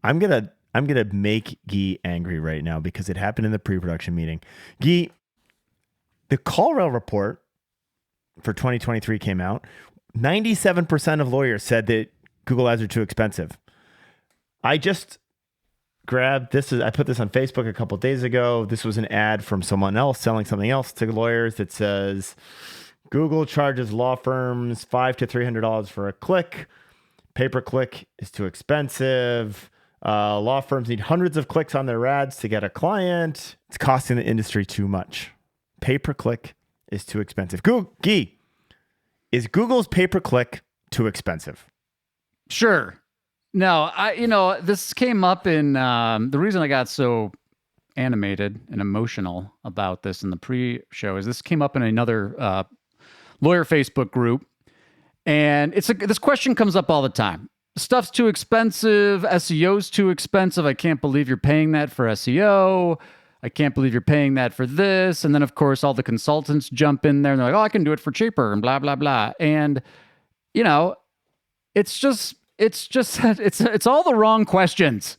I'm gonna make Guy angry right now because it happened in the pre-production meeting. Guy, the Colrail report for 2023 came out. 97% of lawyers said that Google ads are too expensive. I just grabbed this. I put this on Facebook a couple of days ago. This was an ad from someone else selling something else to lawyers that says Google charges law firms $500 to $300 for a click. Pay-per-click is too expensive. Law firms need hundreds of clicks on their ads to get a client. It's costing the industry too much. Pay-per-click is too expensive. Guy, is Google's pay-per-click too expensive? Sure. No, this came up in the reason I got so animated and emotional about this in the pre-show is this came up in another lawyer Facebook group, and this question comes up all the time. Stuff's too expensive. SEO's too expensive. I can't believe you're paying that for SEO. I can't believe you're paying that for this. And then, of course, all the consultants jump in there and they're like, oh, I can do it for cheaper and blah, blah, blah. And, it's all the wrong questions.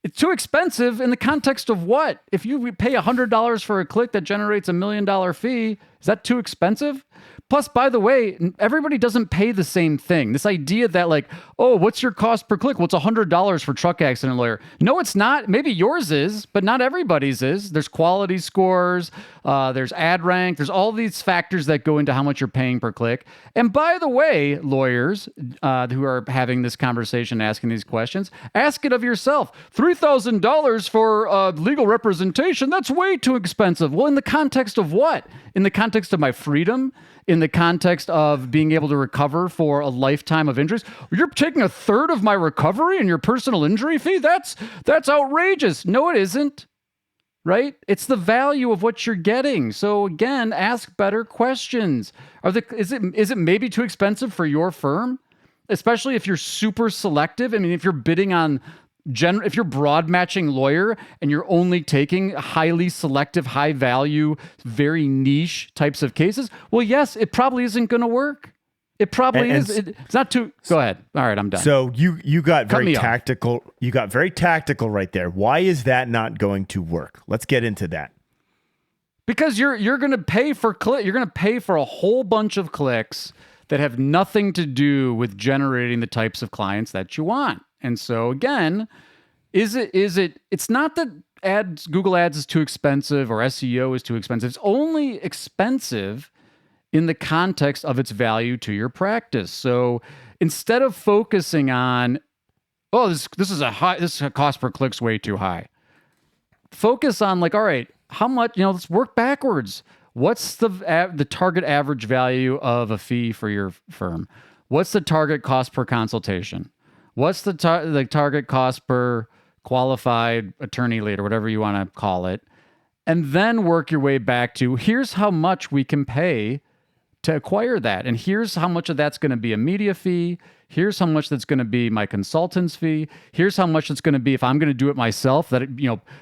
It's too expensive in the context of what? If you pay $100 for a click that generates $1 million fee, is that too expensive? Plus, by the way, everybody doesn't pay the same thing. This idea that like, oh, what's your cost per click? Well, it's $100 for truck accident lawyer. No, it's not. Maybe yours is, but not everybody's is. There's quality scores. There's ad rank. There's all these factors that go into how much you're paying per click. And by the way, lawyers who are having this conversation, asking these questions, ask it of yourself. $3,000 for legal representation, that's way too expensive. Well, in the context of what? In the context of my freedom? In the context of being able to recover for a lifetime of injuries? You're taking a third of my recovery in your personal injury fee? That's outrageous. No, it isn't. Right? It's the value of what you're getting. So again, ask better questions. Is it maybe too expensive for your firm? Especially if you're super selective. I mean, if you're bidding on if you're broad matching lawyer and you're only taking highly selective, high value, very niche types of cases, well, yes, it probably isn't going to work. It probably is. It's not too. Go ahead. All right, I'm done. So you got very tactical. You got very tactical right there. Why is that not going to work? Let's get into that. Because you're going to pay for You're going to pay for a whole bunch of clicks that have nothing to do with generating the types of clients that you want. And so again, it's not that Google Ads is too expensive or SEO is too expensive. It's only expensive in the context of its value to your practice. So instead of focusing on, oh, this is a cost per click's way too high. Focus on like, all right, how much, let's work backwards. What's the target average value of a fee for your firm? What's the target cost per consultation? What's the target cost per qualified attorney lead or whatever you want to call it? And then work your way back to here's how much we can pay to acquire that. And here's how much of that's going to be a media fee. Here's how much that's going to be my consultant's fee. Here's how much it's going to be if I'm going to do it myself. That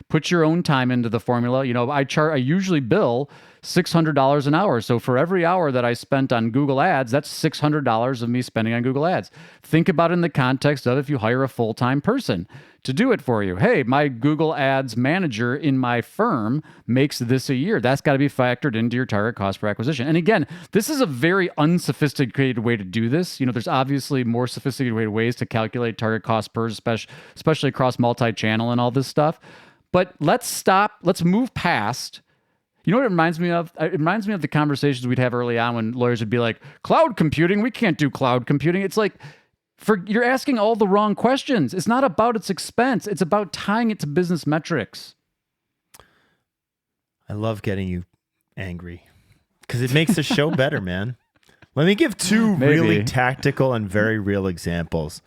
put your own time into the formula. I usually bill $600 an hour. So for every hour that I spent on Google Ads, that's $600 of me spending on Google Ads. Think about it in the context of if you hire a full-time person to do it for you. Hey, my Google Ads manager in my firm makes this a year. That's got to be factored into your target cost per acquisition. And again, this is a very unsophisticated way to do this. There's obviously more sophisticated ways to calculate target cost per, especially across multi-channel and all this stuff. But let's move past. You know what it reminds me of? It reminds me of the conversations we'd have early on when lawyers would be like, cloud computing, we can't do cloud computing. It's like, you're asking all the wrong questions. It's not about its expense. It's about tying it to business metrics. I love getting you angry because it makes the show better, man. Let me give two really tactical and very real examples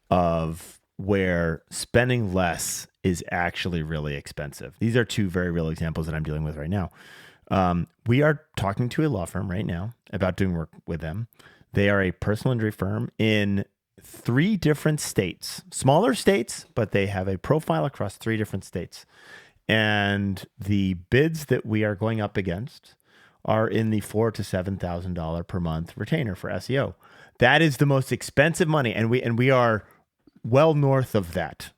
of where spending less is actually really expensive. These are two very real examples that I'm dealing with right now. We are talking to a law firm right now about doing work with them. They are a personal injury firm in 3 different states, smaller states, but they have a profile across 3 different states. And the bids that we are going up against are in the $4,000 to $7,000 per month retainer for SEO. That is the most expensive money, and we are well north of that.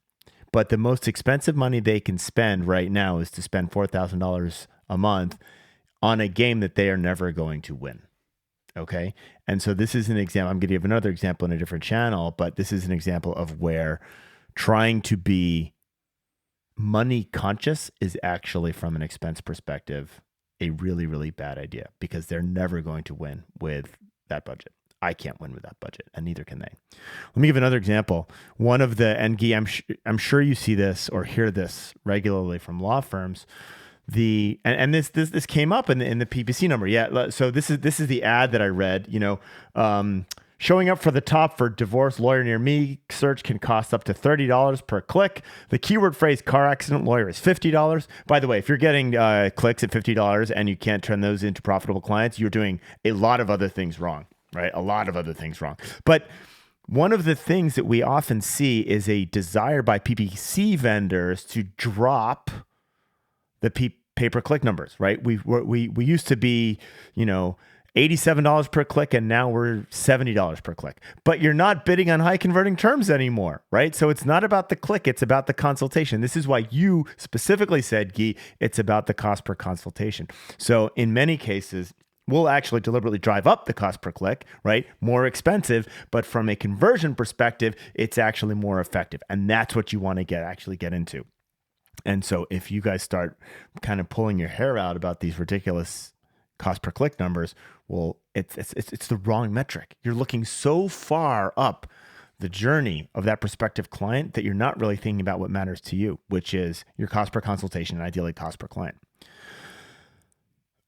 But the most expensive money they can spend right now is to spend $4,000 a month on a game that they are never going to win. Okay. And so this is an example. I'm going to give another example in a different channel, but this is an example of where trying to be money conscious is actually, from an expense perspective, a really, really bad idea, because they're never going to win with that budget. I can't win with that budget, and neither can they. Let me give another example. One of the, and Guy, I'm sure you see this or hear this regularly from law firms. This came up in the PPC number. Yeah. So this is the ad that I read. Showing up for the top for divorce lawyer near me search can cost up to $30 per click. The keyword phrase car accident lawyer is $50. By the way, if you're getting clicks at $50 and you can't turn those into profitable clients, you're doing a lot of other things wrong, right? A lot of other things wrong. But one of the things that we often see is a desire by PPC vendors to drop the pay-per-click numbers, right? We used to be, $87 per click, and now we're $70 per click. But you're not bidding on high converting terms anymore, right? So it's not about the click, it's about the consultation. This is why you specifically said, Guy, it's about the cost per consultation. So in many cases, we'll actually deliberately drive up the cost per click, right? More expensive, but from a conversion perspective, it's actually more effective. And that's what you want to get into. And so if you guys start kind of pulling your hair out about these ridiculous cost per click numbers, well, it's the wrong metric. You're looking so far up the journey of that prospective client that you're not really thinking about what matters to you, which is your cost per consultation and ideally cost per client.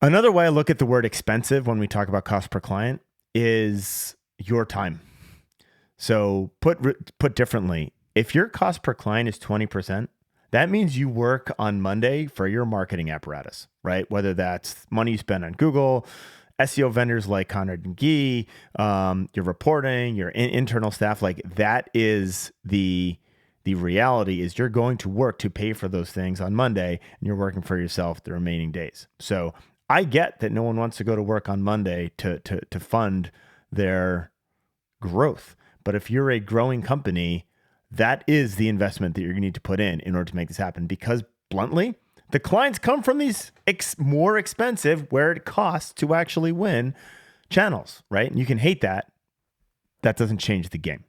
Another way I look at the word expensive when we talk about cost per client is your time. So put differently, if your cost per client is 20%, that means you work on Monday for your marketing apparatus, right? Whether that's money you spend on Google, SEO vendors like Conrad and Guy, your reporting, your internal staff, like that is the reality is you're going to work to pay for those things on Monday, and you're working for yourself the remaining days. So I get that no one wants to go to work on Monday to fund their growth. But if you're a growing company, that is the investment that you're going to need to put in order to make this happen. Because bluntly, the clients come from these more expensive, where it costs to actually win channels, right? And you can hate that. That doesn't change the game.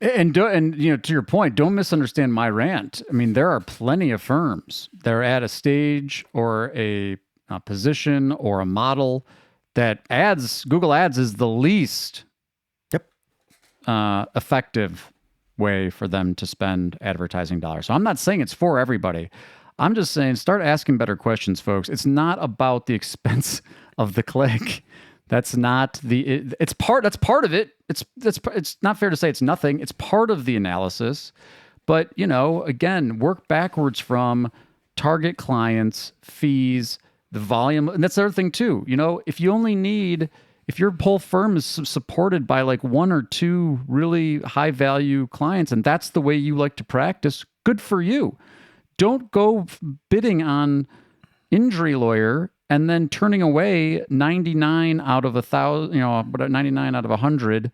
And to your point, don't misunderstand my rant. I mean, there are plenty of firms that are at a stage or a position or a model that Google Ads is the least effective way for them to spend advertising dollars. So I'm not saying it's for everybody. I'm just saying start asking better questions, folks. It's not about the expense of the click. That's not that's part of it. It's not fair to say it's nothing. It's part of the analysis. But, again, work backwards from target clients, fees, the volume. And that's the other thing too. If your whole firm is supported by like one or two really high value clients, and that's the way you like to practice, good for you. Don't go bidding on injury lawyer and then turning away 99 out of 1,000, 99 out of 100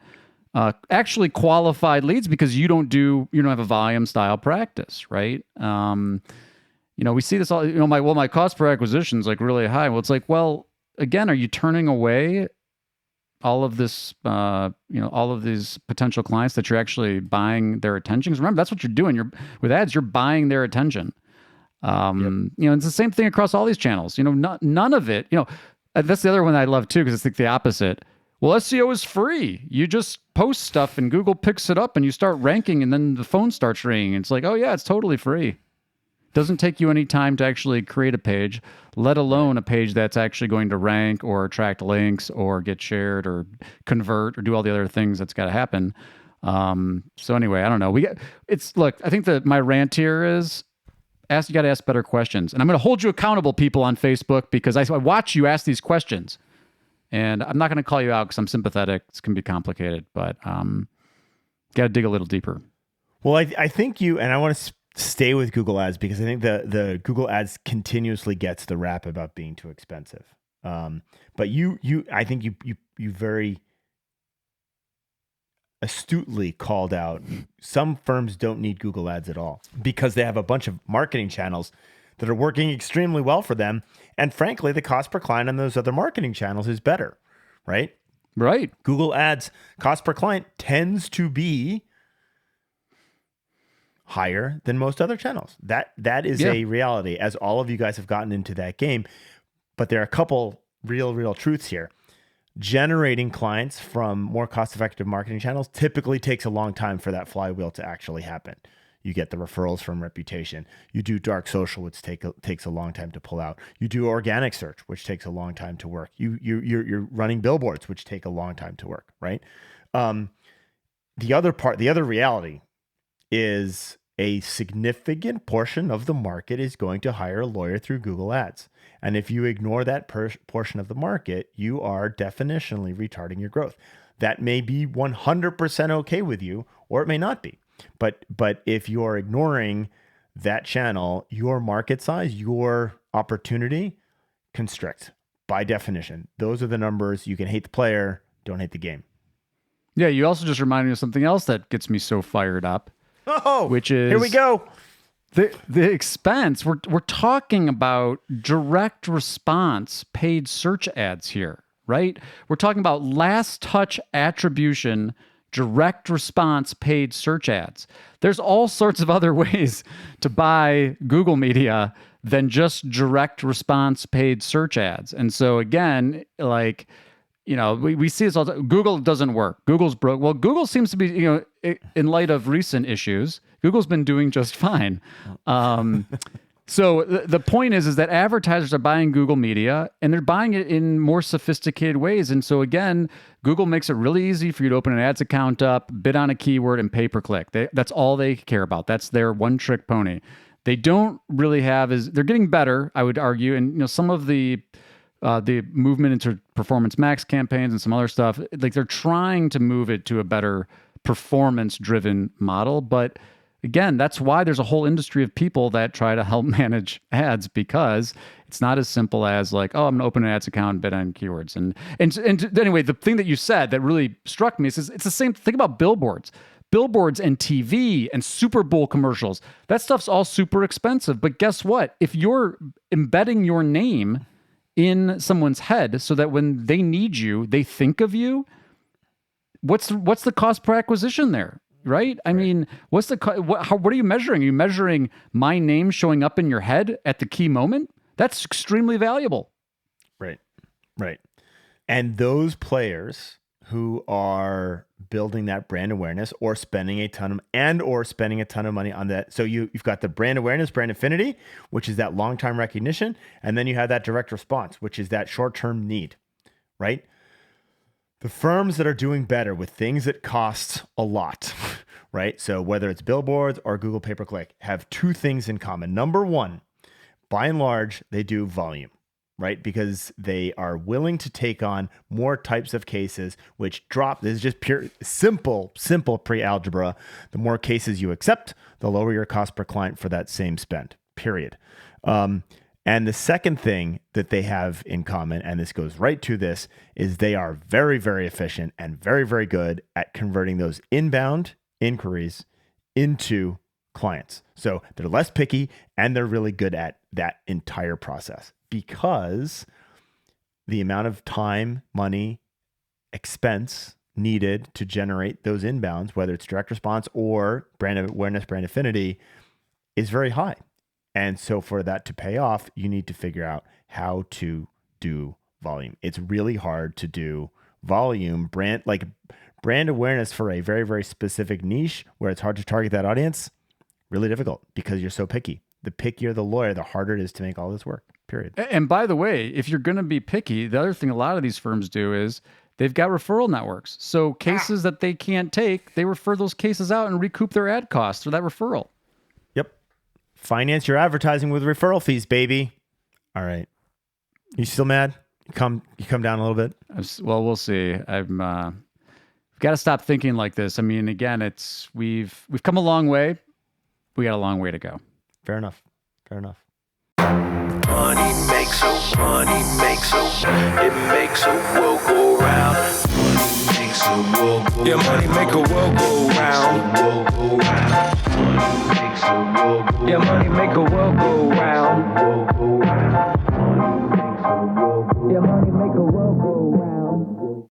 actually qualified leads because you don't have a volume style practice, right? We see this all. My cost per acquisition is like really high. Well, it's like, well, again, are you turning away all of this, all of these potential clients that you're actually buying their attention? 'Cause remember, that's what you're doing. With ads, you're buying their attention. It's the same thing across all these channels. None of it. That's the other one I love too, because it's like the opposite. Well, SEO is free. You just post stuff and Google picks it up and you start ranking, and then the phone starts ringing. It's like, oh yeah, it's totally free. Doesn't take you any time to actually create a page, let alone a page that's actually going to rank or attract links or get shared or convert or do all the other things that's got to happen. So anyway, I don't know. I think that my rant here is you got to ask better questions. And I'm going to hold you accountable, people on Facebook, because I watch you ask these questions. And I'm not going to call you out because I'm sympathetic. It's going to be complicated, but got to dig a little deeper. Well, I think and I want to stay with Google Ads because I think the Google Ads continuously gets the rap about being too expensive. But I think you very astutely called out some firms don't need Google Ads at all because they have a bunch of marketing channels that are working extremely well for them. And frankly, the cost per client on those other marketing channels is better, right? Right. Google Ads cost per client tends to be higher than most other channels. That is a reality, as all of you guys have gotten into that game. But there are a couple real truths here. Generating clients from more cost-effective marketing channels typically takes a long time for that flywheel to actually happen. You get the referrals from reputation. You do dark social, which takes a long time to pull out. You do organic search, which takes a long time to work. You're running billboards, which take a long time to work, right? The other reality is a significant portion of the market is going to hire a lawyer through Google Ads. And if you ignore that portion of the market, you are definitionally retarding your growth. That may be 100% okay with you, or it may not be. But if you're ignoring that channel, your market size, your opportunity constricts by definition. Those are the numbers. You can hate the player, don't hate the game. Yeah, you also just reminded me of something else that gets me so fired up. Oh, which is, here we go. The expense. We're talking about direct response paid search ads here, right? We're talking about last touch attribution, direct response paid search ads. There's all sorts of other ways to buy Google media than just direct response paid search ads. And so again, like, you know, we see this all the time. Google doesn't work. Google's broke. Well, Google seems to be, you know, in light of recent issues, Google's been doing just fine. So the point is that advertisers are buying Google media and they're buying it in more sophisticated ways. And so again, Google makes it really easy for you to open an ads account up, bid on a keyword, and pay per click. That's all they care about. That's their one trick pony. They don't really have they're getting better, I would argue. And you know, some of the movement into performance max campaigns and some other stuff, like they're trying to move it to a better performance driven model. But again, that's why there's a whole industry of people that try to help manage ads, because it's not as simple as like, oh, I'm gonna open an ads account and bid on keywords. And anyway, the thing that you said that really struck me is it's the same thing about billboards and TV and Super Bowl commercials. That stuff's all super expensive. But guess what? If you're embedding your name in someone's head so that when they need you, they think of you, what's the cost per acquisition there? Right? I mean, what are you measuring? Are you measuring my name showing up in your head at the key moment? That's extremely valuable. Right. And those players who are building that brand awareness or spending a ton of money on that. So you've got the brand awareness, brand affinity, which is that long-time recognition. And then you have that direct response, which is that short-term need, right? The firms that are doing better with things that cost a lot, right? So whether it's billboards or Google pay-per-click, have two things in common. Number one, by and large, they do volume, right? Because they are willing to take on more types of cases, which drop. This is just pure, simple pre-algebra. The more cases you accept, the lower your cost per client for that same spend, period. And the second thing that they have in common, and this goes right to this, is they are very, very efficient and very, very good at converting those inbound inquiries into clients. So they're less picky and they're really good at that entire process because the amount of time, money, expense needed to generate those inbounds, whether it's direct response or brand awareness, brand affinity, is very high. And so for that to pay off, you need to figure out how to do volume. It's really hard to do volume, brand awareness for a very, very specific niche where it's hard to target that audience. Really difficult because you're so picky. The pickier the lawyer, the harder it is to make all this work, period. And by the way, if you're going to be picky, the other thing a lot of these firms do is they've got referral networks. So cases that they can't take, they refer those cases out and recoup their ad costs for that referral. Yep. Finance your advertising with referral fees, baby. All right. You still mad? You come down a little bit? Well, we'll see. We've got to stop thinking like this. I mean, again, we've come a long way. We got a long way to go. Fair enough. Money makes a, it makes a world go round. Your money make a world go round. Your money make a world go round. Your money make a world go round.